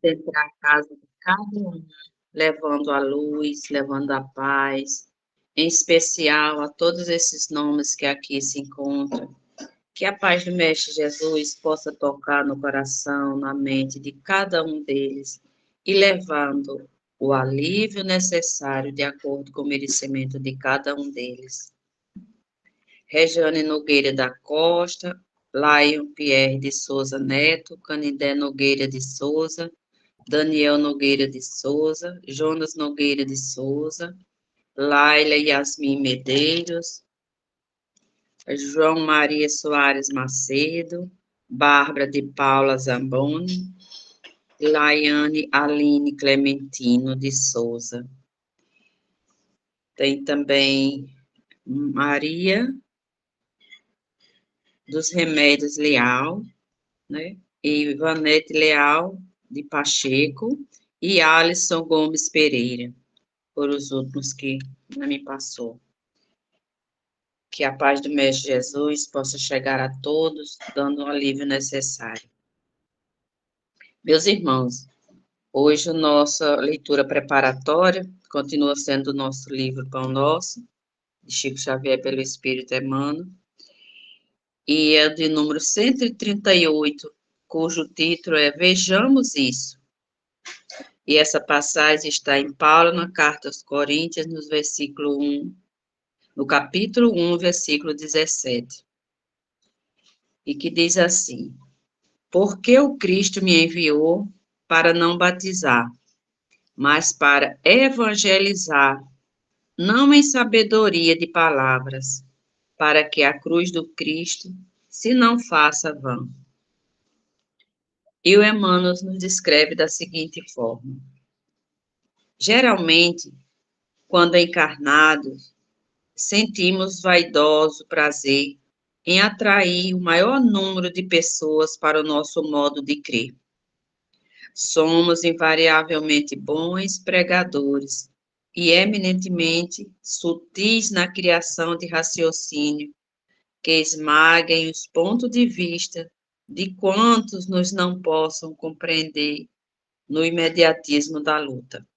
entrar a casa de cada um, levando a luz, levando a paz, em especial a todos esses nomes que aqui se encontram. Que a paz do Mestre Jesus possa tocar no coração, na mente de cada um deles e levando o alívio necessário de acordo com o merecimento de cada um deles. Regiane Nogueira da Costa, Lion Pierre de Souza Neto, Canindé Nogueira de Souza, Daniel Nogueira de Souza, Jonas Nogueira de Souza, Laila Yasmin Medeiros, João Maria Soares Macedo, Bárbara de Paula Zamboni, Laiane Aline Clementino de Souza. Tem também Maria dos Remédios Leal, né? E Vanete Leal de Pacheco e Alisson Gomes Pereira, por os últimos que me passou. Que a paz do Mestre Jesus possa chegar a todos, dando o alívio necessário. Meus irmãos, hoje a nossa leitura preparatória continua sendo o nosso livro Pão Nosso, de Chico Xavier pelo Espírito Emmanuel, e é de número 138, cujo título é Vejamos Isso. E essa passagem está em Paulo, na Carta aos Coríntios, no capítulo 1, versículo 17. E que diz assim: Porque o Cristo me enviou para não batizar, mas para evangelizar, não em sabedoria de palavras, para que a cruz do Cristo se não faça vã. E o Emmanuel nos descreve da seguinte forma: geralmente, quando encarnados, sentimos vaidoso prazer em atrair o maior número de pessoas para o nosso modo de crer. Somos invariavelmente bons pregadores e eminentemente sutis na criação de raciocínio que esmaguem os pontos de vista de quantos nos não possam compreender no imediatismo da luta.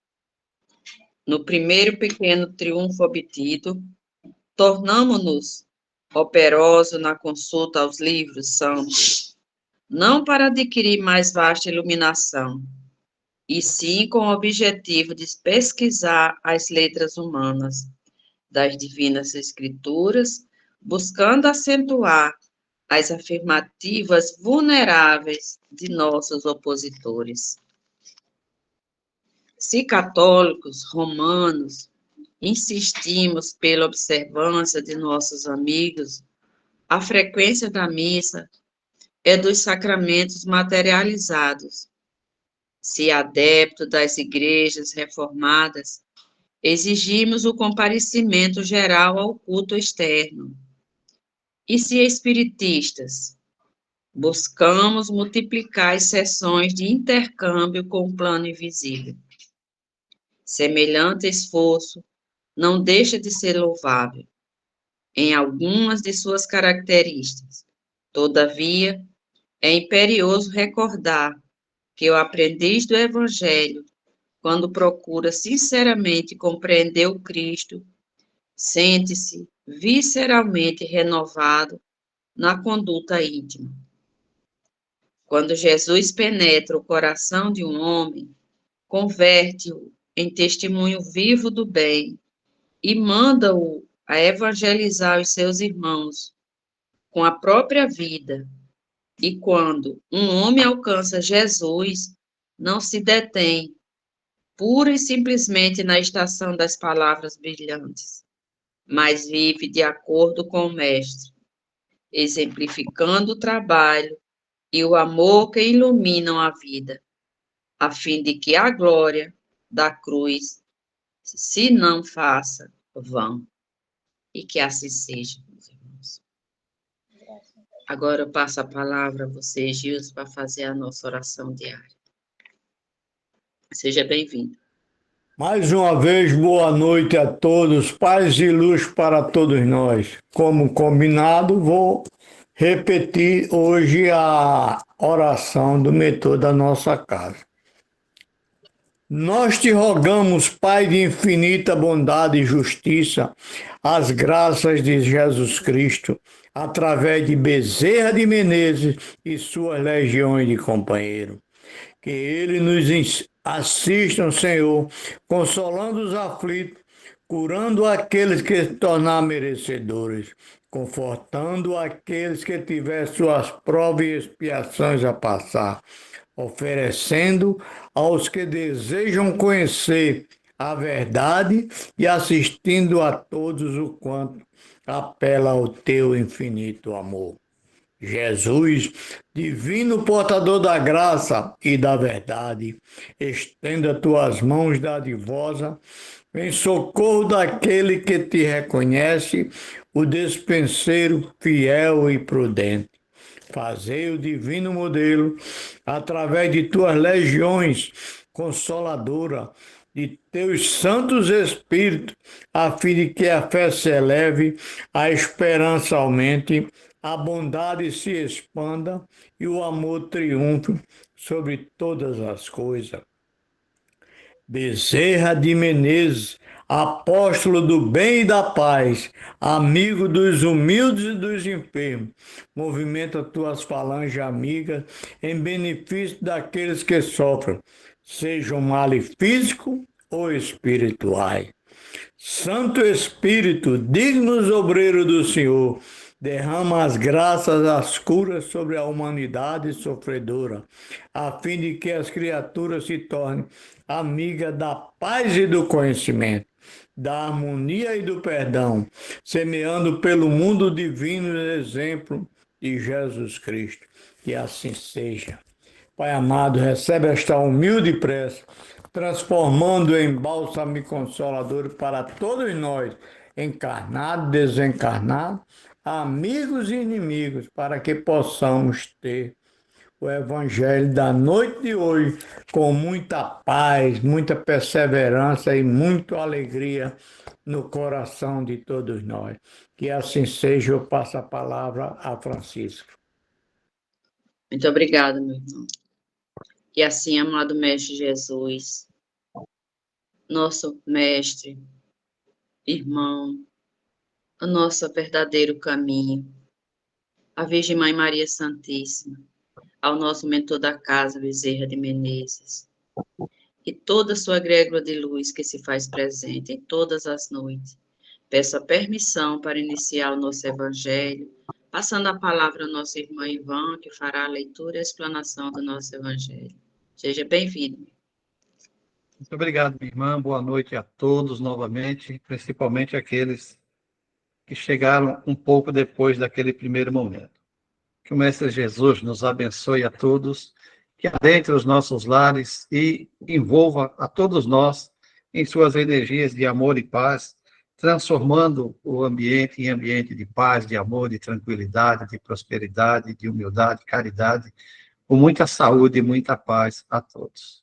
No primeiro pequeno triunfo obtido, tornamo-nos operosos na consulta aos livros santos, não para adquirir mais vasta iluminação, e sim com o objetivo de pesquisar as letras humanas das divinas escrituras, buscando acentuar as afirmativas vulneráveis de nossos opositores. Se católicos, romanos, insistimos pela observância de nossos amigos, a frequência da missa é dos sacramentos materializados. Se adepto das igrejas reformadas, exigimos o comparecimento geral ao culto externo. E se espiritistas, buscamos multiplicar as sessões de intercâmbio com o plano invisível. Semelhante esforço não deixa de ser louvável em algumas de suas características. Todavia, é imperioso recordar que o aprendiz do Evangelho, quando procura sinceramente compreender o Cristo, sente-se visceralmente renovado na conduta íntima. Quando Jesus penetra o coração de um homem, converte-o em testemunho vivo do bem e manda-o a evangelizar os seus irmãos com a própria vida. E quando um homem alcança Jesus, não se detém pura e simplesmente na estação das palavras brilhantes, mas vive de acordo com o Mestre, exemplificando o trabalho e o amor que iluminam a vida, a fim de que a glória da cruz se não faça vã. E que assim seja, meus irmãos. Agora eu passo a palavra a você, Gilson, para fazer a nossa oração diária. Seja bem-vindo. Mais uma vez, boa noite a todos, paz e luz para todos nós. Como combinado, vou repetir hoje a oração do mentor da nossa casa. Nós te rogamos, Pai de infinita bondade e justiça, as graças de Jesus Cristo, através de Bezerra de Menezes e suas legiões de companheiros. Que ele nos assistam, Senhor, consolando os aflitos, curando aqueles que se tornaram merecedores, confortando aqueles que tiverem suas provas e expiações a passar, oferecendo aos que desejam conhecer a verdade e assistindo a todos o quanto apela ao teu infinito amor. Jesus, divino portador da graça e da verdade, estenda tuas mãos dadivosa em socorro daquele que te reconhece, o despenseiro fiel e prudente. Fazei o divino modelo, através de tuas legiões consoladora, de teus santos espíritos, a fim de que a fé se eleve, a esperança aumente, a bondade se expanda e o amor triunfe sobre todas as coisas. Bezerra de Menezes, apóstolo do bem e da paz, amigo dos humildes e dos enfermos, movimenta tuas falanges amigas em benefício daqueles que sofrem, sejam males físicos ou espirituais. Santo Espírito, dignos obreiro do Senhor, derrama as graças, as curas sobre a humanidade sofredora, a fim de que as criaturas se tornem amigas da paz e do conhecimento, da harmonia e do perdão, semeando pelo mundo divino o exemplo de Jesus Cristo. Que assim seja. Pai amado, recebe esta humilde prece, transformando em bálsamo e consolador para todos nós, encarnados, desencarnados, amigos e inimigos, para que possamos ter o Evangelho da noite de hoje com muita paz, muita perseverança e muita alegria no coração de todos nós. Que assim seja, eu passo a palavra a Francisco. Muito obrigada, meu irmão. E assim, amado Mestre Jesus, nosso Mestre, irmão, o nosso verdadeiro caminho, a Virgem Mãe Maria Santíssima, ao nosso mentor da casa, Bezerra de Menezes, e toda a sua egrégora de luz que se faz presente em todas as noites. Peço a permissão para iniciar o nosso Evangelho, passando a palavra ao nosso irmão Ivan, que fará a leitura e a explanação do nosso Evangelho. Seja bem-vindo. Muito obrigado, minha irmã. Boa noite a todos novamente, principalmente aqueles que chegaram um pouco depois daquele primeiro momento. Que o Mestre Jesus nos abençoe a todos, que adentre os nossos lares e envolva a todos nós em suas energias de amor e paz, transformando o ambiente em ambiente de paz, de amor, de tranquilidade, de prosperidade, de humildade, caridade, com muita saúde e muita paz a todos.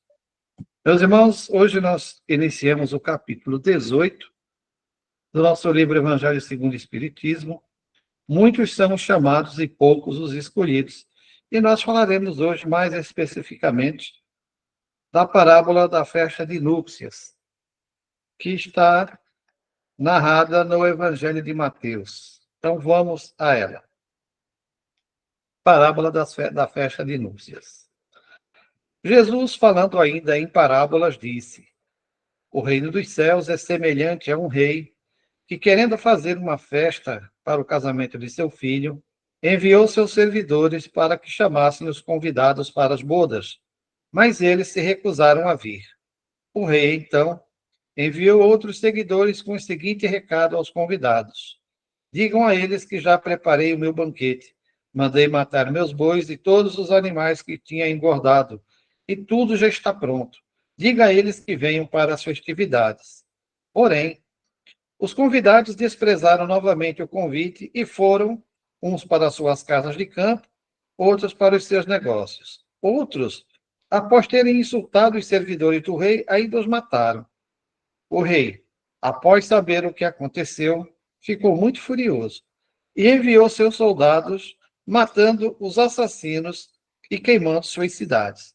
Meus irmãos, hoje nós iniciamos o capítulo 18 do nosso livro Evangelho segundo o Espiritismo. Muitos são os chamados e poucos os escolhidos. E nós falaremos hoje mais especificamente da parábola da festa de núpcias, que está narrada no Evangelho de Mateus. Então vamos a ela. Parábola da festa de núpcias. Jesus, falando ainda em parábolas, disse: o reino dos céus é semelhante a um rei que, querendo fazer uma festa para o casamento de seu filho, enviou seus servidores para que chamassem os convidados para as bodas, mas eles se recusaram a vir. O rei, então, enviou outros seguidores com o seguinte recado aos convidados: digam a eles que já preparei o meu banquete, mandei matar meus bois e todos os animais que tinha engordado, e tudo já está pronto. Diga a eles que venham para as festividades. Porém, os convidados desprezaram novamente o convite e foram, uns para suas casas de campo, outros para os seus negócios. Outros, após terem insultado os servidores do rei, ainda os mataram. O rei, após saber o que aconteceu, ficou muito furioso e enviou seus soldados, matando os assassinos e queimando suas cidades.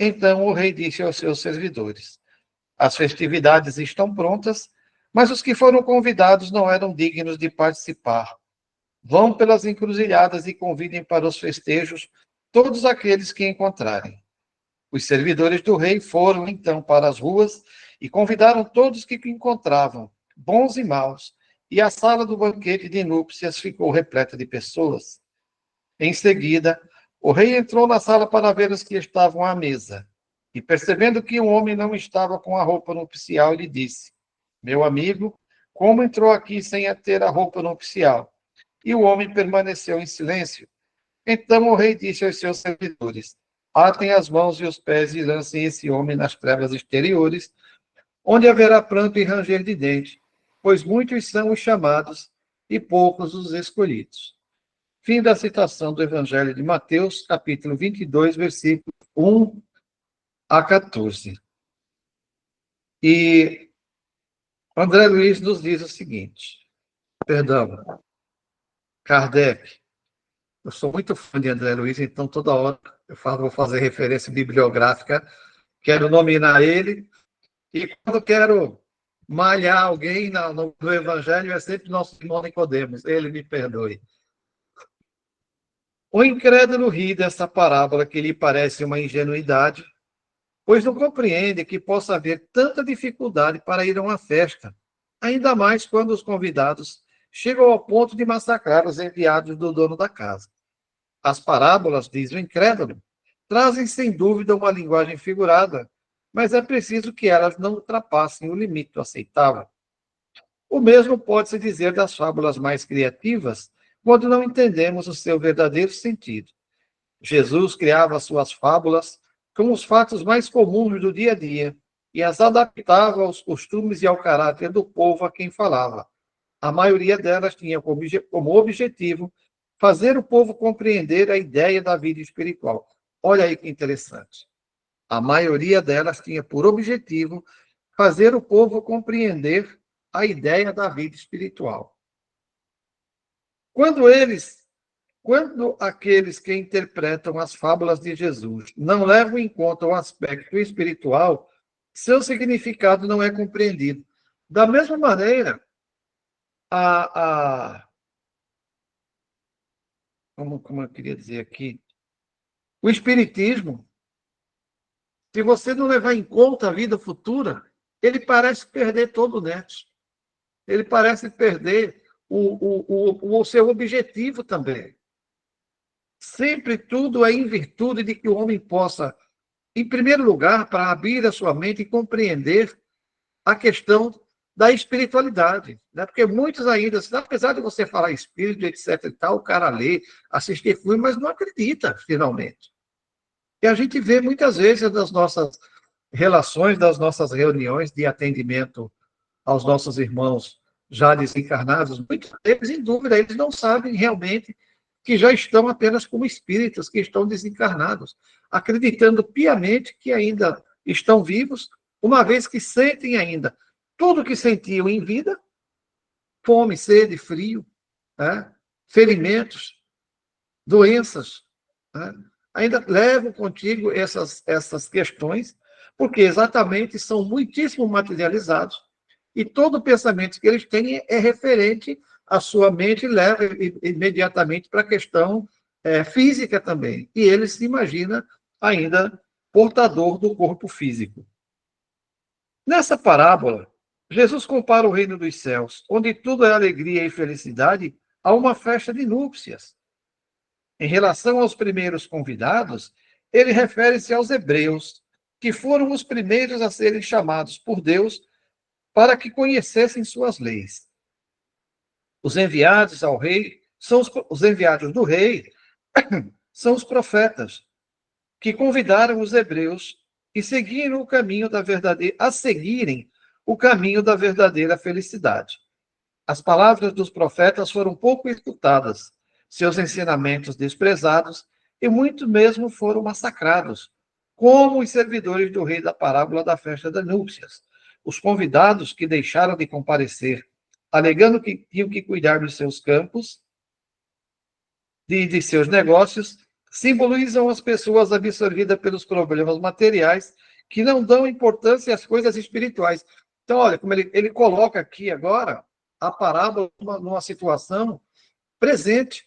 Então o rei disse aos seus servidores: As festividades estão prontas, mas os que foram convidados não eram dignos de participar. Vão pelas encruzilhadas e convidem para os festejos todos aqueles que encontrarem. Os servidores do rei foram, então, para as ruas e convidaram todos que encontravam, bons e maus, e a sala do banquete de núpcias ficou repleta de pessoas. Em seguida, o rei entrou na sala para ver os que estavam à mesa, e percebendo que o homem não estava com a roupa nupcial, lhe disse: Meu amigo, como entrou aqui sem ter a roupa nupcial? E o homem permaneceu em silêncio. Então o rei disse aos seus servidores: Atem as mãos e os pés e lancem esse homem nas trevas exteriores, onde haverá pranto e ranger de dente, pois muitos são os chamados e poucos os escolhidos. Fim da citação do Evangelho de Mateus, capítulo 22, versículos 1 a 14. E André Luiz nos diz o seguinte, Kardec. Eu sou muito fã de André Luiz, então toda hora vou fazer referência bibliográfica, quero nominar ele, e quando quero malhar alguém no Evangelho, é sempre nosso irmão Nicodemos, ele me perdoe. O incrédulo ri dessa parábola que lhe parece uma ingenuidade, pois não compreende que possa haver tanta dificuldade para ir a uma festa, ainda mais quando os convidados chegam ao ponto de massacrar os enviados do dono da casa. As parábolas, diz o incrédulo, trazem sem dúvida uma linguagem figurada, mas é preciso que elas não ultrapassem o limite aceitável. O mesmo pode-se dizer das fábulas mais criativas, quando não entendemos o seu verdadeiro sentido. Jesus criava suas fábulas com os fatos mais comuns do dia a dia e as adaptava aos costumes e ao caráter do povo a quem falava. A maioria delas tinha como objetivo fazer o povo compreender a ideia da vida espiritual. Olha aí que interessante. A maioria delas tinha por objetivo fazer o povo compreender a ideia da vida espiritual. Quando aqueles que interpretam as fábulas de Jesus não levam em conta o aspecto espiritual, seu significado não é compreendido. Da mesma maneira, como eu queria dizer aqui, o espiritismo, se você não levar em conta a vida futura, ele parece perder todo o nexo. Ele parece perder o seu objetivo também. Sempre tudo é em virtude de que o homem possa, em primeiro lugar, para abrir a sua mente e compreender a questão da espiritualidade, né? Porque muitos ainda, apesar de você falar espírito, etc. e tal, o cara lê, assiste filme, mas não acredita, finalmente. E a gente vê muitas vezes nas nossas relações, das nossas reuniões de atendimento aos nossos irmãos já desencarnados, muitos deles em dúvida, eles não sabem realmente que já estão apenas como espíritos, que estão desencarnados, acreditando piamente que ainda estão vivos, uma vez que sentem ainda tudo que sentiam em vida, fome, sede, frio, né? Ferimentos, doenças, né? Ainda levam contigo essas questões, porque exatamente são muitíssimo materializados, e todo o pensamento que eles têm é referente à sua mente, leva imediatamente para a questão física também. E ele se imagina ainda portador do corpo físico. Nessa parábola, Jesus compara o reino dos céus, onde tudo é alegria e felicidade, a uma festa de núpcias. Em relação aos primeiros convidados, ele refere-se aos hebreus, que foram os primeiros a serem chamados por Deus para que conhecessem suas leis. Os enviados ao rei os enviados do rei são os profetas, que convidaram os hebreus e seguiram o caminho a seguirem o caminho da verdadeira felicidade. As palavras dos profetas foram pouco escutadas, seus ensinamentos desprezados e muito mesmo foram massacrados, como os servidores do rei da parábola da festa das núpcias. Os convidados que deixaram de comparecer, alegando que tinham que cuidar dos seus campos, de seus negócios, simbolizam as pessoas absorvidas pelos problemas materiais que não dão importância às coisas espirituais. Então, olha, como ele coloca aqui agora a parábola numa situação presente,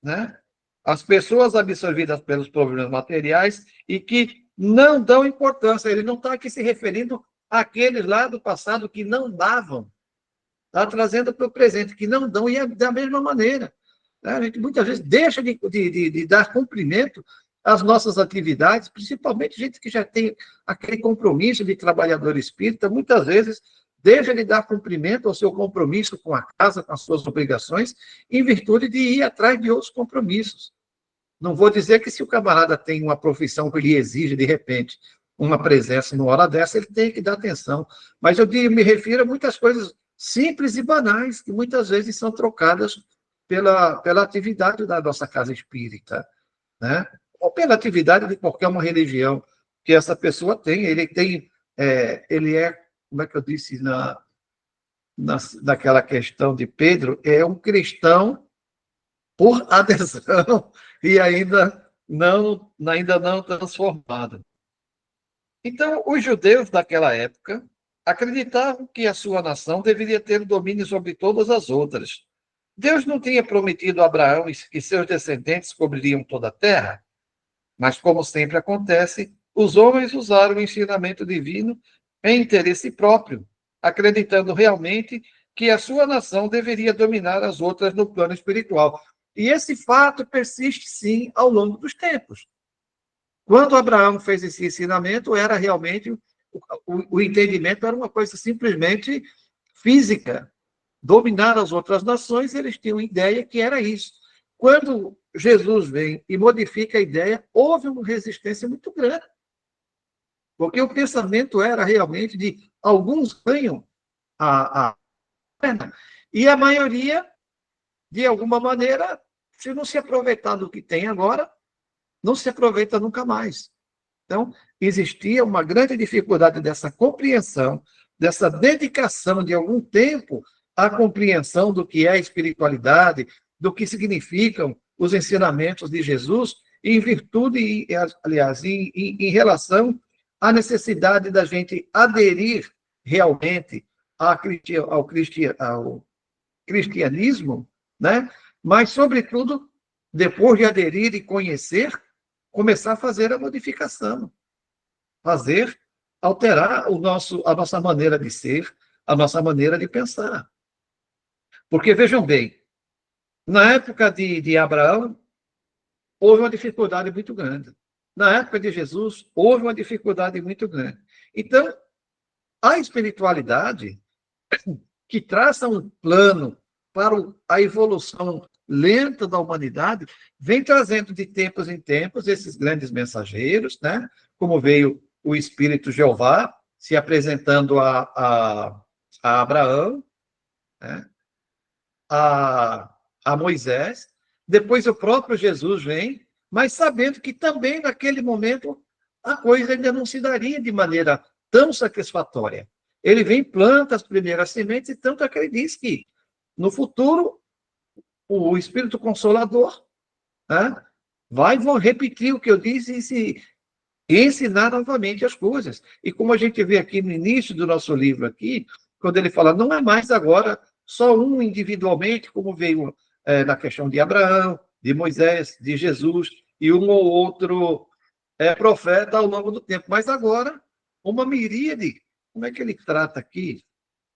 né? As pessoas absorvidas pelos problemas materiais e que não dão importância. Ele não está aqui se referindo àqueles lá do passado que não davam. Está trazendo para o presente, que não dão, e é da mesma maneira. Né? A gente muitas vezes deixa de dar cumprimento às nossas atividades, principalmente gente que já tem aquele compromisso de trabalhador espírita, muitas vezes deixa de dar cumprimento ao seu compromisso com a casa, com as suas obrigações, em virtude de ir atrás de outros compromissos. Não vou dizer que se o camarada tem uma profissão que lhe exige, de repente, uma presença numa hora dessa, ele tem que dar atenção. Mas eu me refiro a muitas coisas simples e banais, que muitas vezes são trocadas pela atividade da nossa casa espírita, né? Ou pela atividade de qualquer uma religião que essa pessoa tem. Ele é, como é que eu disse naquela questão de Pedro, é um cristão por adesão e ainda não transformado. Então, os judeus daquela época acreditavam que a sua nação deveria ter domínio sobre todas as outras. Deus não tinha prometido a Abraão que seus descendentes cobririam toda a terra, mas, como sempre acontece, os homens usaram o ensinamento divino em interesse próprio, acreditando realmente que a sua nação deveria dominar as outras no plano espiritual. E esse fato persiste, sim, ao longo dos tempos. Quando Abraão fez esse ensinamento, era realmente o entendimento era uma coisa simplesmente física. Dominar as outras nações, eles tinham ideia que era isso. Quando Jesus vem e modifica a ideia, houve uma resistência muito grande. Porque o pensamento era realmente de alguns ganham a perna, e a maioria, de alguma maneira, se não se aproveitar do que tem agora, não se aproveita nunca mais. Então, existia uma grande dificuldade dessa compreensão, dessa dedicação de algum tempo à compreensão do que é a espiritualidade, do que significam os ensinamentos de Jesus, em virtude, aliás, em relação à necessidade da gente aderir realmente ao cristianismo, né? Mas, sobretudo, depois de aderir e conhecer, começar a fazer a modificação, alterar a nossa maneira de ser, a nossa maneira de pensar. Porque, vejam bem, na época de Abraão, houve uma dificuldade muito grande. Na época de Jesus, houve uma dificuldade muito grande. Então, a espiritualidade, que traça um plano para a evolução lenta da humanidade, vem trazendo de tempos em tempos esses grandes mensageiros, né? Como veio o Espírito Jeová se apresentando a Abraão, né? a Moisés, depois o próprio Jesus vem, mas sabendo que também naquele momento a coisa ainda não se daria de maneira tão satisfatória. Ele vem, planta as primeiras sementes, e tanto é que ele diz que no futuro o Espírito Consolador, né, vou repetir o que eu disse e ensinar novamente as coisas. E como a gente vê aqui no início do nosso livro aqui, quando ele fala, não é mais agora só um individualmente, como veio na questão de Abraão, de Moisés, de Jesus, e um ou outro profeta ao longo do tempo. Mas agora, uma miríade. Como é que ele trata aqui?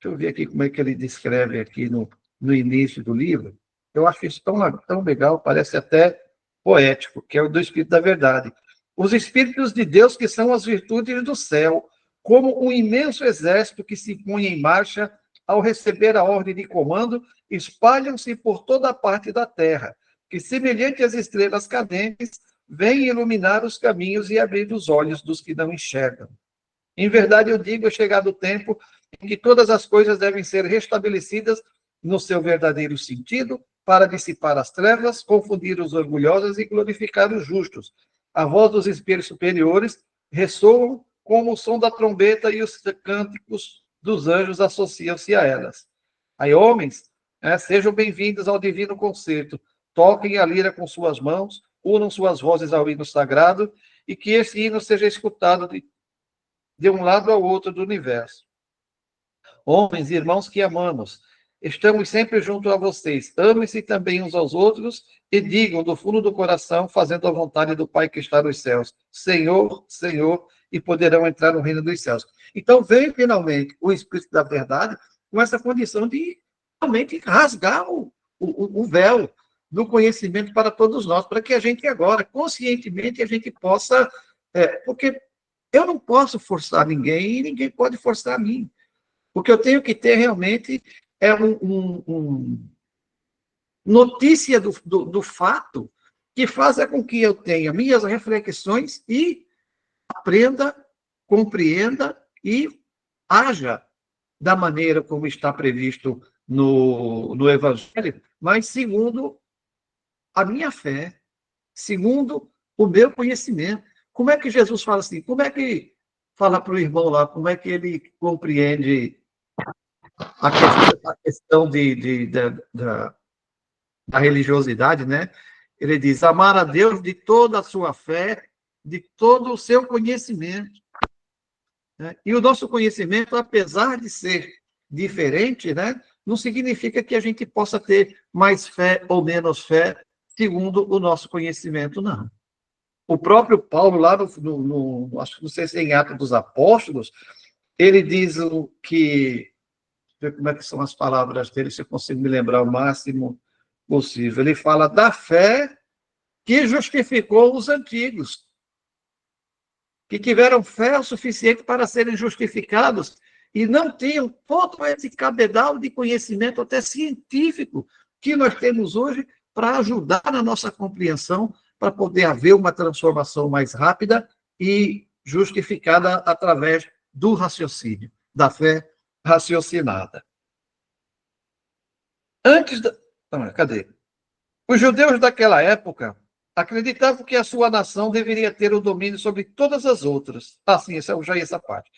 Deixa eu ver aqui como é que ele descreve aqui no início do livro. Eu acho isso tão legal, parece até poético, que é o do Espírito da Verdade. Os Espíritos de Deus, que são as virtudes do céu, como um imenso exército que se põe em marcha ao receber a ordem de comando, espalham-se por toda a parte da terra, que, semelhante às estrelas cadentes, vêm iluminar os caminhos e abrir os olhos dos que não enxergam. Em verdade, eu digo, é chegado o tempo em que todas as coisas devem ser restabelecidas no seu verdadeiro sentido, para dissipar as trevas, confundir os orgulhosos e glorificar os justos. A voz dos espíritos superiores ressoam como o som da trombeta, e os cânticos dos anjos associam-se a elas. Aí, homens, sejam bem-vindos ao divino concerto. Toquem a lira com suas mãos, unam suas vozes ao hino sagrado, e que esse hino seja escutado de um lado ao outro do universo. Homens e irmãos que amamos, estamos sempre junto a vocês. Amem-se também uns aos outros e digam do fundo do coração, fazendo a vontade do Pai que está nos céus. Senhor, Senhor, e poderão entrar no reino dos céus. Então vem finalmente o Espírito da Verdade com essa condição de realmente rasgar o véu do conhecimento para todos nós, para que a gente agora, conscientemente, a gente possa... porque eu não posso forçar ninguém e ninguém pode forçar a mim. O que eu tenho que ter realmente é notícia do fato que faça com que eu tenha minhas reflexões e aprenda, compreenda e haja da maneira como está previsto no Evangelho, mas segundo a minha fé, segundo o meu conhecimento. Como é que Jesus fala assim? Como é que fala para o irmão lá? Como é que ele compreende a questão da religiosidade, né? Ele diz, amar a Deus de toda a sua fé, de todo o seu conhecimento. Né? E o nosso conhecimento, apesar de ser diferente, né, não significa que a gente possa ter mais fé ou menos fé segundo o nosso conhecimento, não. O próprio Paulo, lá acho que não sei se é em Atos dos Apóstolos, ele diz que, como é que são as palavras dele, se eu consigo me lembrar o máximo possível. Ele fala da fé que justificou os antigos, que tiveram fé o suficiente para serem justificados e não tinham todo esse cabedal de conhecimento, até científico, que nós temos hoje para ajudar na nossa compreensão, para poder haver uma transformação mais rápida e justificada através do raciocínio, da fé raciocinada. Cadê? Os judeus daquela época acreditavam que a sua nação deveria ter o domínio sobre todas as outras. Sim, já ia essa parte.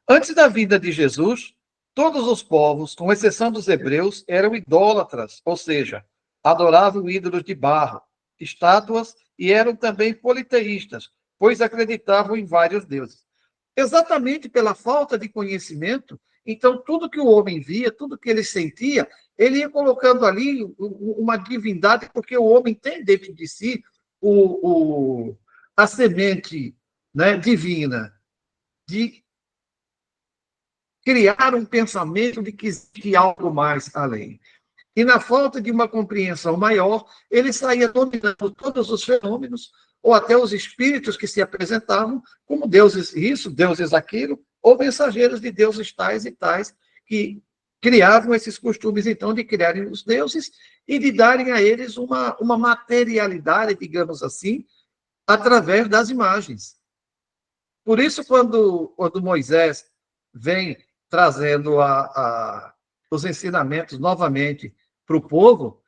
Antes da vinda de Jesus, todos os povos, com exceção dos hebreus, eram idólatras, ou seja, adoravam ídolos de barro, estátuas e eram também politeístas, pois acreditavam em vários deuses. Exatamente pela falta de conhecimento, então tudo que o homem via, tudo que ele sentia, ele ia colocando ali uma divindade, porque o homem tem dentro de si a semente, né, divina de criar um pensamento de que existe algo mais além. E na falta de uma compreensão maior, ele saía dominando todos os fenômenos, ou até os espíritos que se apresentavam como deuses isso, deuses aquilo, ou mensageiros de deuses tais e tais, que criavam esses costumes, então, de criarem os deuses e de darem a eles uma materialidade, digamos assim, através das imagens. Por isso, quando Moisés vem trazendo os ensinamentos novamente para o povo,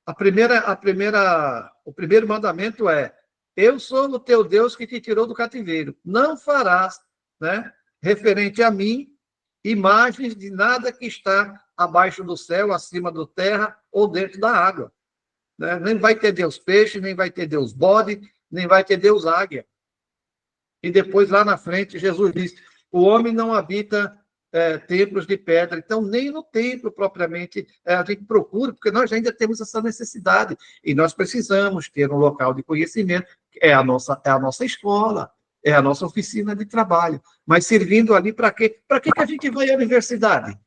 o primeiro mandamento é: eu sou o teu Deus que te tirou do cativeiro. Não farás, né, referente a mim, imagens de nada que está abaixo do céu, acima da terra ou dentro da água. Né? Nem vai ter Deus peixe, nem vai ter Deus bode, nem vai ter Deus águia. E depois, lá na frente, Jesus diz: o homem não habita templos de pedra. Então, nem no templo, propriamente, a gente procura, porque nós ainda temos essa necessidade. E nós precisamos ter um local de conhecimento, é a nossa escola, é a nossa oficina de trabalho. Mas servindo ali para quê? Para que a gente vai à universidade?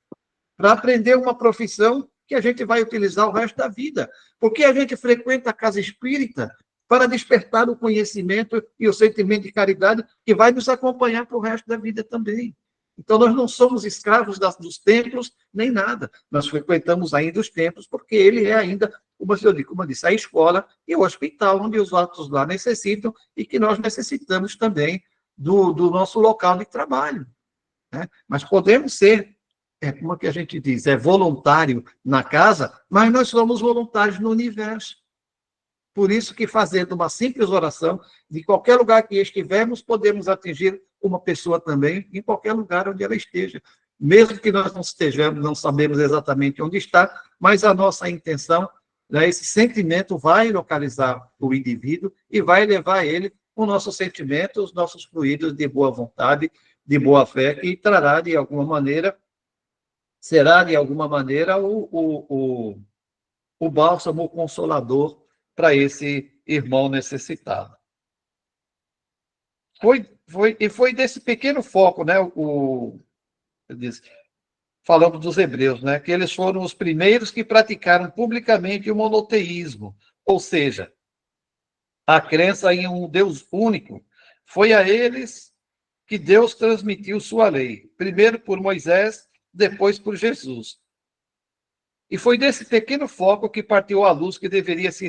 Para aprender uma profissão que a gente vai utilizar o resto da vida. Porque a gente frequenta a casa espírita para despertar o conhecimento e o sentimento de caridade que vai nos acompanhar para o resto da vida também. Então, nós não somos escravos dos templos, nem nada. Nós frequentamos ainda os templos, porque ele é ainda, como eu disse, a escola e o hospital, onde os outros lá necessitam e que nós necessitamos também do nosso local de trabalho. Né? Mas podemos ser, como é que a gente diz, voluntário na casa, mas nós somos voluntários no universo. Por isso que, fazendo uma simples oração, de qualquer lugar que estivermos, podemos atingir uma pessoa também, em qualquer lugar onde ela esteja. Mesmo que nós não estejamos, não sabemos exatamente onde está, mas a nossa intenção, né, esse sentimento vai localizar o indivíduo e vai levar ele o nosso sentimento, os nossos fluidos de boa vontade, de boa-fé que trará, de alguma maneira, será, de alguma maneira, o bálsamo consolador para esse irmão necessitado. Foi desse pequeno foco, né, eu disse, falando dos hebreus, né, que eles foram os primeiros que praticaram publicamente o monoteísmo, ou seja, a crença em um Deus único. Foi a eles que Deus transmitiu sua lei, primeiro por Moisés, depois por Jesus. E foi desse pequeno foco que partiu a luz que deveria se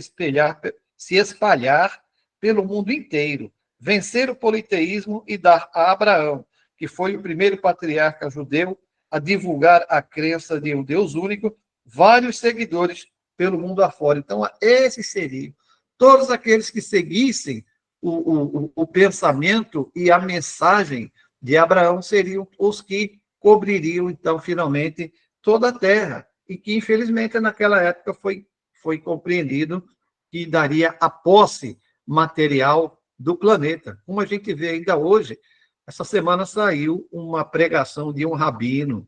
espalhar pelo mundo inteiro, vencer o politeísmo e dar a Abraão, que foi o primeiro patriarca judeu a divulgar a crença de um Deus único, vários seguidores pelo mundo afora. Então, esses seriam todos aqueles que seguissem o pensamento e a mensagem de Abraão, seriam os que cobririam, então, finalmente, toda a terra. E que, infelizmente, naquela época foi compreendido que daria a posse material do planeta. Como a gente vê ainda hoje, essa semana saiu uma pregação de um rabino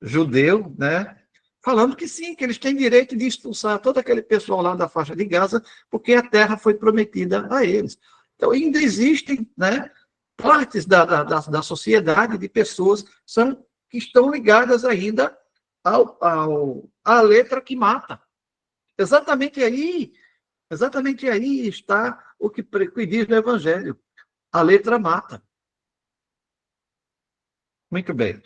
judeu, né, falando que sim, que eles têm direito de expulsar todo aquele pessoal lá da faixa de Gaza, porque a terra foi prometida a eles. Então, ainda existem, né, partes da sociedade de pessoas que estão ligadas ainda à letra que mata. Exatamente aí está o que diz no Evangelho. A letra mata. Muito bem.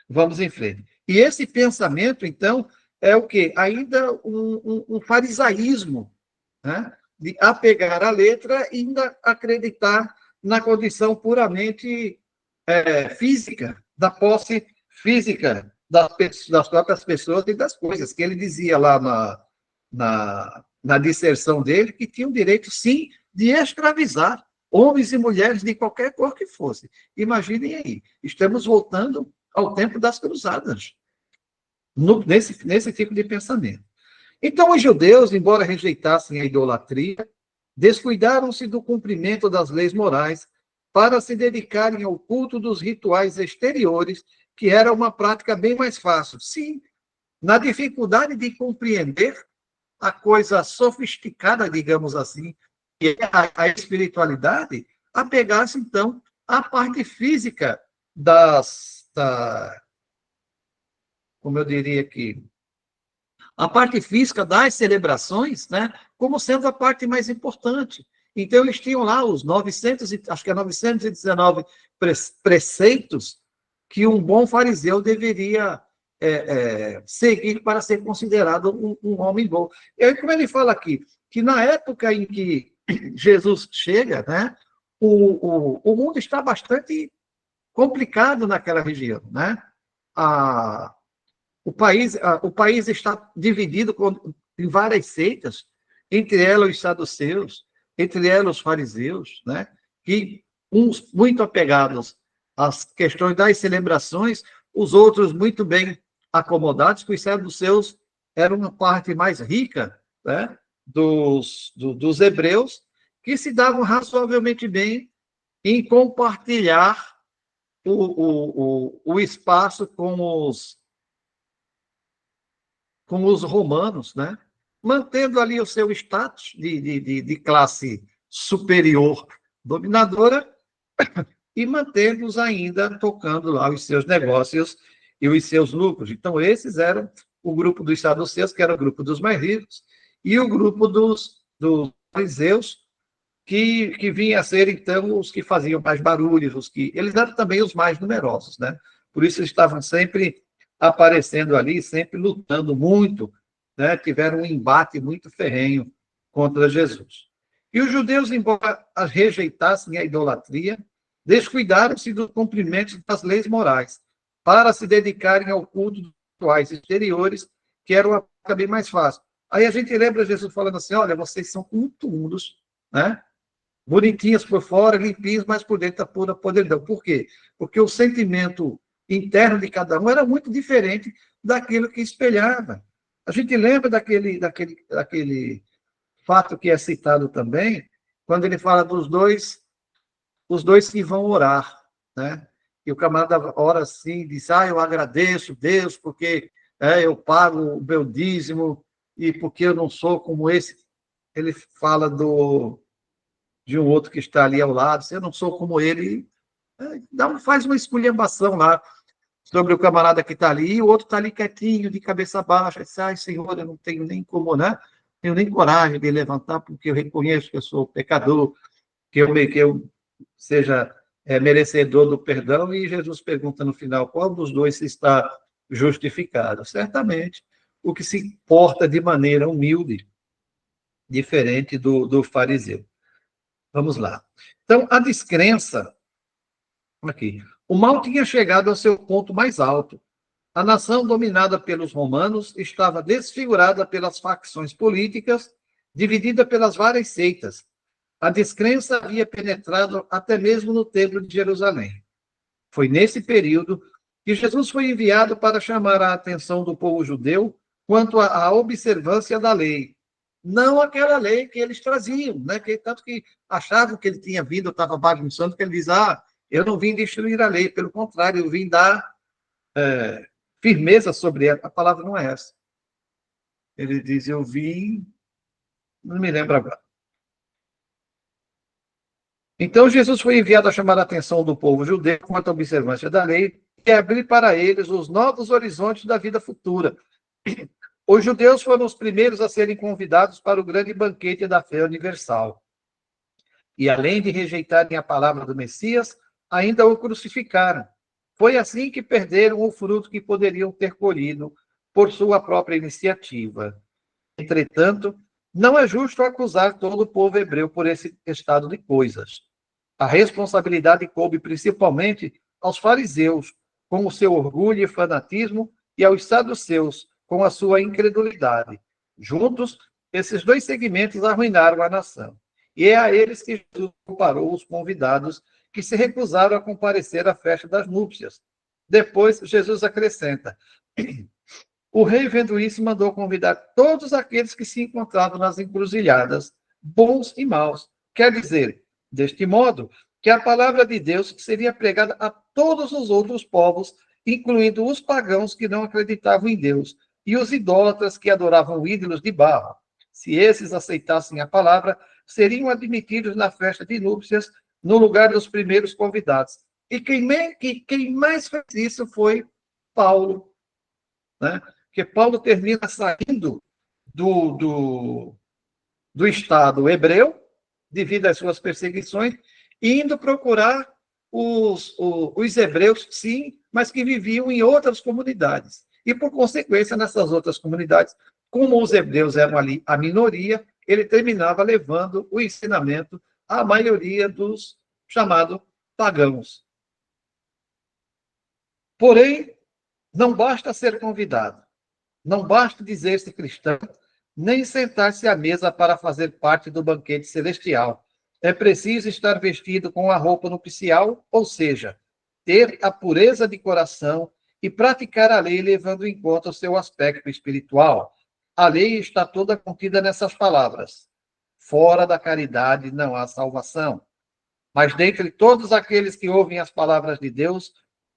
Vamos em frente. E esse pensamento, então, é o quê? Ainda um farisaísmo, né? De apegar a letra e ainda acreditar na condição puramente física, da posse física das próprias pessoas e das coisas, que ele dizia lá na disserção dele, que tinha o direito, sim, de escravizar homens e mulheres de qualquer cor que fosse. Imaginem aí, estamos voltando ao tempo das cruzadas, nesse tipo de pensamento. Então, os judeus, embora rejeitassem a idolatria, descuidaram-se do cumprimento das leis morais para se dedicarem ao culto dos rituais exteriores, que era uma prática bem mais fácil. Sim, na dificuldade de compreender a coisa sofisticada, digamos assim, que é a espiritualidade, apegar-se, então, à parte física como eu diria aqui, a parte física das celebrações, né, como sendo a parte mais importante. Então, eles tinham lá os 919 preceitos que um bom fariseu deveria seguir para ser considerado um homem bom. E aí, como ele fala aqui, que na época em que Jesus chega, né, o mundo está bastante complicado naquela região, né? O país está dividido em várias seitas, entre elas os saduceus, entre elas os fariseus, né? Que uns muito apegados às questões das celebrações, os outros muito bem acomodados, que os saduceus eram uma parte mais rica, né, dos hebreus, que se davam razoavelmente bem em compartilhar o espaço com os romanos, né? Mantendo ali o seu status de classe superior dominadora e mantendo-os ainda tocando lá os seus negócios e os seus lucros. Então, esses eram o grupo dos saduceus, que era o grupo dos mais ricos, e o grupo dos fariseus, que vinha a ser, então, os que faziam mais barulhos, eles eram também os mais numerosos, né? Por isso, eles estavam sempre aparecendo ali, sempre lutando muito, né? Tiveram um embate muito ferrenho contra Jesus. E os judeus, embora rejeitassem a idolatria, descuidaram-se do cumprimento das leis morais, para se dedicarem ao culto dos rituais exteriores, que era uma prática bem mais fácil. Aí a gente lembra Jesus falando assim, olha, vocês são muito mundos, né? Bonitinhas por fora, limpinhas, mas por dentro da pura podridão. Por quê? Porque o sentimento interno de cada um era muito diferente daquilo que espelhava. A gente lembra daquele fato que é citado também, quando ele fala dos dois os dois que vão orar, né? E o camarada ora assim, diz, eu agradeço, Deus, porque eu pago o meu dízimo e porque eu não sou como esse. Ele fala de um outro que está ali ao lado, eu não sou como ele. Faz uma esculhambação lá sobre o camarada que está ali, e o outro está ali quietinho, de cabeça baixa, diz, Senhor, eu não tenho nem como, né? Tenho nem coragem de levantar, porque eu reconheço que eu sou pecador, que eu seja merecedor do perdão, e Jesus pergunta no final, qual dos dois está justificado? Certamente, o que se porta de maneira humilde, diferente do fariseu. Vamos lá. Então, a descrença, aqui, o mal tinha chegado ao seu ponto mais alto. A nação dominada pelos romanos estava desfigurada pelas facções políticas, dividida pelas várias seitas. A descrença havia penetrado até mesmo no Templo de Jerusalém. Foi nesse período que Jesus foi enviado para chamar a atenção do povo judeu quanto à observância da lei. Não aquela lei que eles traziam, né? Tanto que achavam que ele tinha vindo, estava bagunçando, que ele diz, eu não vim destruir a lei, pelo contrário, eu vim dar firmeza sobre ela. A palavra não é essa. Ele diz, eu vim, não me lembro agora. Então, Jesus foi enviado a chamar a atenção do povo judeu quanto à observância da lei e abrir para eles os novos horizontes da vida futura. Os judeus foram os primeiros a serem convidados para o grande banquete da fé universal. E, além de rejeitarem a palavra do Messias, ainda o crucificaram. Foi assim que perderam o fruto que poderiam ter colhido por sua própria iniciativa. Entretanto, não é justo acusar todo o povo hebreu por esse estado de coisas. A responsabilidade coube principalmente aos fariseus, com o seu orgulho e fanatismo, e aos saduceus, com a sua incredulidade. Juntos, esses dois segmentos arruinaram a nação. E é a eles que Jesus comparou os convidados que se recusaram a comparecer à festa das núpcias. Depois, Jesus acrescenta: o rei, vendo isso, mandou convidar todos aqueles que se encontravam nas encruzilhadas, bons e maus. Quer dizer, deste modo, que a palavra de Deus seria pregada a todos os outros povos, incluindo os pagãos que não acreditavam em Deus e os idólatras que adoravam ídolos de barro. Se esses aceitassem a palavra, seriam admitidos na festa de núpcias no lugar dos primeiros convidados. E quem mais fez isso foi Paulo, né? Porque Paulo termina saindo do Estado hebreu, devido às suas perseguições, e indo procurar os hebreus, sim, mas que viviam em outras comunidades. E, por consequência, nessas outras comunidades, como os hebreus eram ali a minoria, ele terminava levando o ensinamento à maioria dos chamados pagãos. Porém, não basta ser convidado, não basta dizer-se cristão, nem sentar-se à mesa para fazer parte do banquete celestial. É preciso estar vestido com a roupa nupcial, ou seja, ter a pureza de coração e praticar a lei levando em conta o seu aspecto espiritual. A lei está toda contida nessas palavras: fora da caridade não há salvação. Mas dentre todos aqueles que ouvem as palavras de Deus,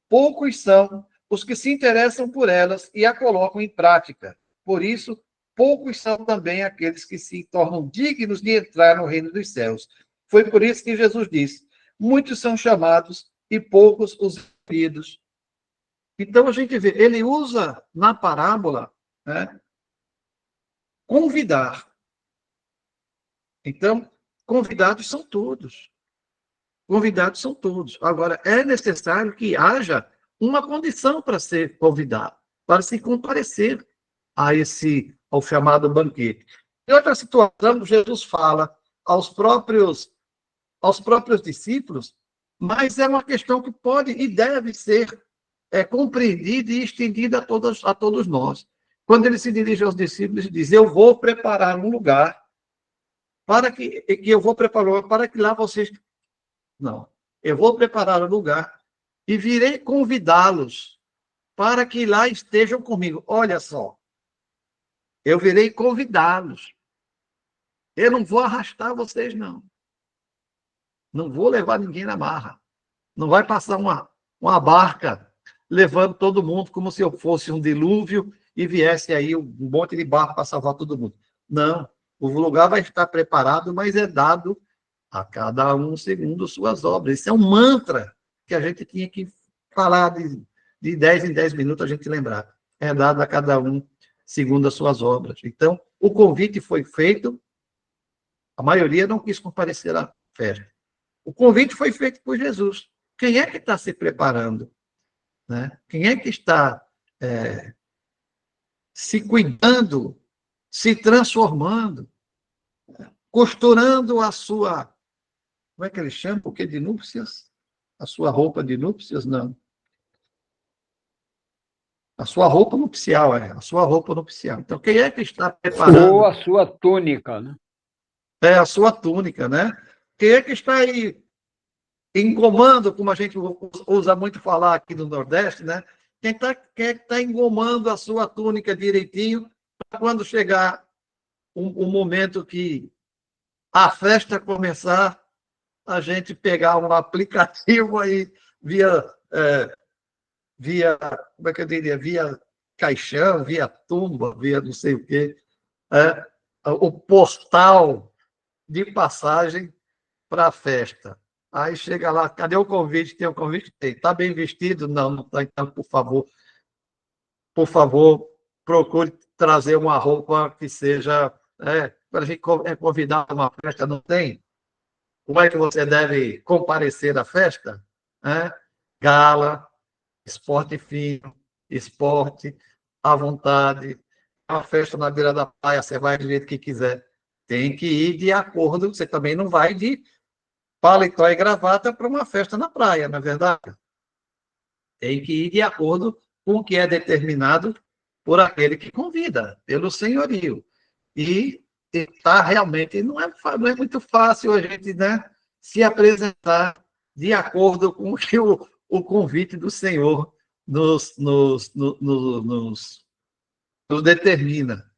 poucos são os que se interessam por elas e a colocam em prática. Por isso, poucos são também aqueles que se tornam dignos de entrar no reino dos céus. Foi por isso que Jesus disse: muitos são chamados e poucos os escolhidos. Então a gente vê, ele usa na parábola, né, convidar. Então, convidados são todos. Convidados são todos. Agora, é necessário que haja uma condição para ser convidado, para se comparecer ao chamado banquete. Em outra situação, Jesus fala aos próprios discípulos, mas é uma questão que pode e deve ser compreendida e estendida a todos nós. Quando ele se dirige aos discípulos, ele diz: eu vou preparar um lugar para que eu vou preparar para que lá vocês... Não, eu vou preparar um lugar e virei convidá-los para que lá estejam comigo. Olha só, eu virei convidá-los. Eu não vou arrastar vocês, não. Não vou levar ninguém na marra. Não vai passar uma barca levando todo mundo como se eu fosse um dilúvio e viesse aí um monte de barco para salvar todo mundo. Não, o lugar vai estar preparado, mas é dado a cada um segundo suas obras. Isso é um mantra que a gente tinha que falar de 10 em 10 minutos, a gente lembrar. É dado a cada um segundo as suas obras. Então, o convite foi feito, a maioria não quis comparecer à festa. O convite foi feito por Jesus. Quem é que está se preparando? Né? Quem é que está se cuidando, se transformando, costurando a sua, como é que ele chama? O que de núpcias? A sua roupa de núpcias? Não. A sua roupa nupcial, a sua roupa nupcial. Então, quem é que está preparando? Ou a sua túnica, né? É a sua túnica, né? Quem é que está aí engomando, como a gente usa muito falar aqui no Nordeste, né? Quem é que está engomando a sua túnica direitinho para quando chegar o momento que a festa começar, a gente pegar um aplicativo aí via, como é que eu diria, via caixão, via tumba, via não sei o quê, o postal de passagem para a festa. Aí chega lá, cadê o convite? Tem o convite? Tem. Está bem vestido? Não, não está. Então, por favor, procure trazer uma roupa que seja, para a gente convidar uma festa, não tem? Como é que você deve comparecer à festa? Gala, esporte fino, esporte à vontade, uma festa na beira da praia, você vai do jeito que quiser. Tem que ir de acordo, você também não vai de paletó e gravata para uma festa na praia, não é verdade? Tem que ir de acordo com o que é determinado por aquele que convida, pelo senhorio. E está realmente, não é muito fácil a gente, né, se apresentar de acordo com o que o convite do Senhor nos determina.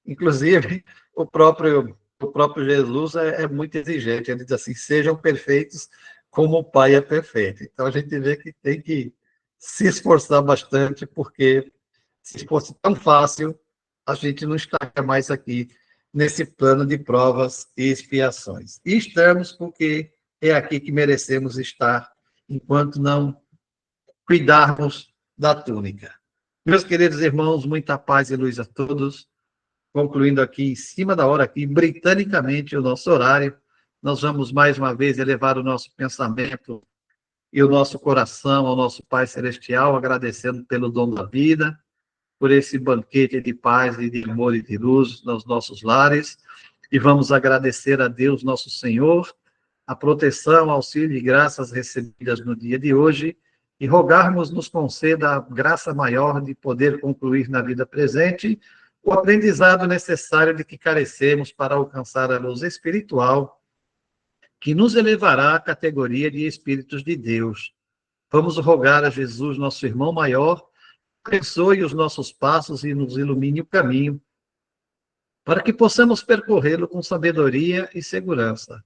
Inclusive, o próprio Jesus é muito exigente. Ele diz assim: sejam perfeitos como o Pai é perfeito. Então, a gente vê que tem que se esforçar bastante, porque se fosse tão fácil, a gente não estaria mais aqui nesse plano de provas e expiações. E estamos porque é aqui que merecemos estar, enquanto não cuidarmos da túnica. Meus queridos irmãos, muita paz e luz a todos. Concluindo aqui, em cima da hora, aqui, britanicamente, o nosso horário, nós vamos mais uma vez elevar o nosso pensamento e o nosso coração ao nosso Pai Celestial, agradecendo pelo dom da vida, por esse banquete de paz e de amor e de luz nos nossos lares, e vamos agradecer a Deus, nosso Senhor, a proteção, auxílio e graças recebidas no dia de hoje, e rogarmos nos conceda a graça maior de poder concluir na vida presente o aprendizado necessário de que carecemos para alcançar a luz espiritual, que nos elevará à categoria de espíritos de Deus. Vamos rogar a Jesus, nosso irmão maior, abençoe os nossos passos e nos ilumine o caminho, para que possamos percorrê-lo com sabedoria e segurança.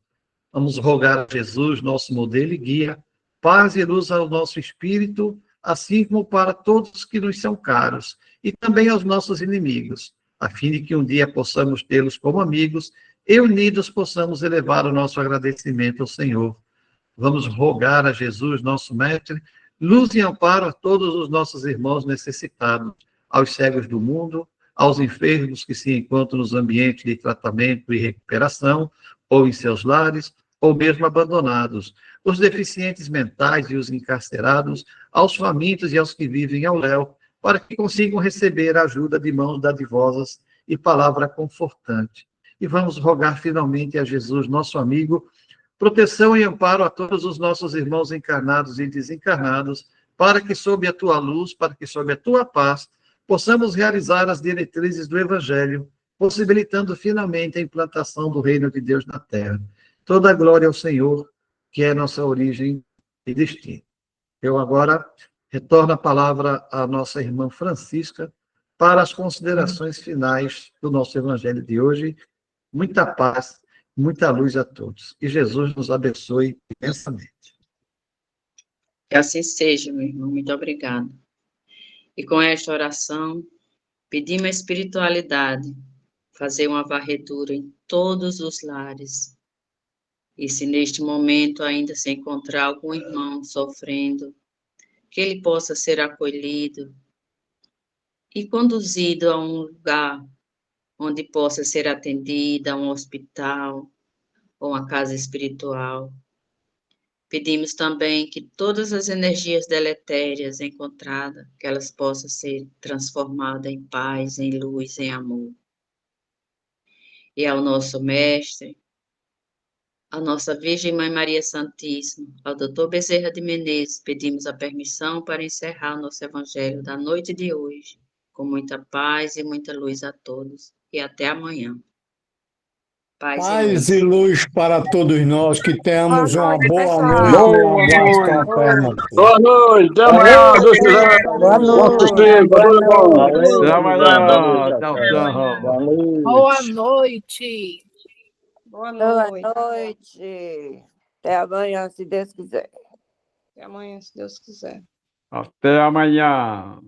Vamos rogar a Jesus, nosso modelo e guia, paz e luz ao nosso espírito, assim como para todos que nos são caros, e também aos nossos inimigos, a fim de que um dia possamos tê-los como amigos e unidos possamos elevar o nosso agradecimento ao Senhor. Vamos rogar a Jesus, nosso mestre, luz e amparo a todos os nossos irmãos necessitados, aos cegos do mundo, aos enfermos que se encontram nos ambientes de tratamento e recuperação, ou em seus lares, ou mesmo abandonados, os deficientes mentais e os encarcerados, aos famintos e aos que vivem ao léu, para que consigam receber a ajuda de mãos dadivosas e palavra confortante. E vamos rogar finalmente a Jesus, nosso amigo, proteção e amparo a todos os nossos irmãos encarnados e desencarnados, para que, sob a tua luz, para que, sob a tua paz, possamos realizar as diretrizes do Evangelho, possibilitando finalmente a implantação do reino de Deus na Terra. Toda a glória ao Senhor, que é nossa origem e destino. Eu agora retorno a palavra à nossa irmã Francisca para as considerações finais do nosso Evangelho de hoje. Muita paz, muita luz a todos. Que Jesus nos abençoe imensamente. Que assim seja, meu irmão. Muito obrigada. E com esta oração, pedimos a espiritualidade, fazer uma varredura em todos os lares. E se neste momento ainda se encontrar algum irmão sofrendo, que ele possa ser acolhido e conduzido a um lugar onde possa ser atendido, a um hospital ou uma casa espiritual. Pedimos também que todas as energias deletérias encontradas, que elas possam ser transformadas em paz, em luz, em amor. E ao nosso Mestre, a nossa Virgem Mãe Maria Santíssima, ao Dr. Bezerra de Menezes, pedimos a permissão para encerrar o nosso Evangelho da noite de hoje, com muita paz e muita luz a todos. E até amanhã. Paz e Paz luz. e luz para todos nós, que Boa tenhamos uma noite, boa pessoal. noite e um Boa abraço noite. fraterno. Boa noite. Até Boa amanhã, noite. Deus quiser. Boa Bom noite. sossego. Boa Tudo bom. noite. Deus Valeu, quiser. obrigado. Boa Valeu. noite a Tchau, todos. tchau. Boa noite. Boa noite. Boa Boa noite. noite. Até amanhã, se Deus quiser. Até amanhã, se Deus quiser. Até amanhã.